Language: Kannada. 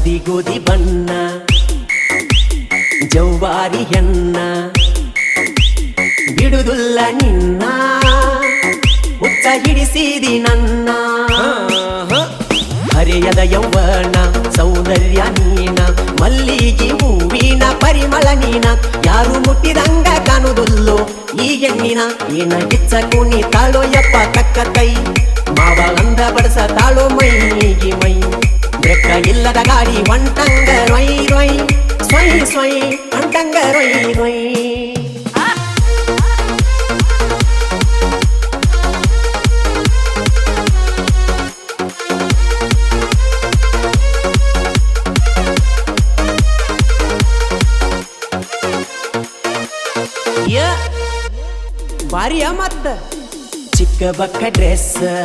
ಹಳದಿ ಗೋಧಿ ಬಣ್ಣ ಜವ್ವಾರಿ ಹೆಣ್ಣ ಬಿಡುದುಲ್ಲ ನಿನ್ನ ಹುಚ್ಚ ಹಿಡಿಸಿದಿ ನನ್ನ ಹರೆಯದ ಯೌವನ ಸೌಂದರ್ಯ ನೀನ ಮಲ್ಲಿಗೆ ಹೂವಿನ ಪರಿಮಳ ನೀನ ಯಾರು ಮುಟ್ಟಿದಂಗ ಕಾಣುವುದಿಲ್ಲೋ ಈ ಹೆಣ್ಣಿನ ಏನ ಗಿಚ್ಚ ಕುಣಿ ತಾಳೋ ಯಪ್ಪ ತಕ್ಕ ಕೈ ಮಾವ ಅಂದ ಬಡಸ ತಾಳೋ ಮೈಗೆ ಮೈ ಬ್ರೆಕ್ಕ ಇಲ್ಲದ ಗಾಡಿ ಹೊಂಟಂಗ ರೊಯ್ ರೊಯ್ ಸ್ವಯ್ ಸ್ವಯ್ ಹೊಂಟಂಗ ರೊಯ್ ರೊಯ್ ಬಾರಿಯ ಮತ್ತ ಚಿಕ್ಕ ಬಕ್ಕ ಡ್ರೆಸ್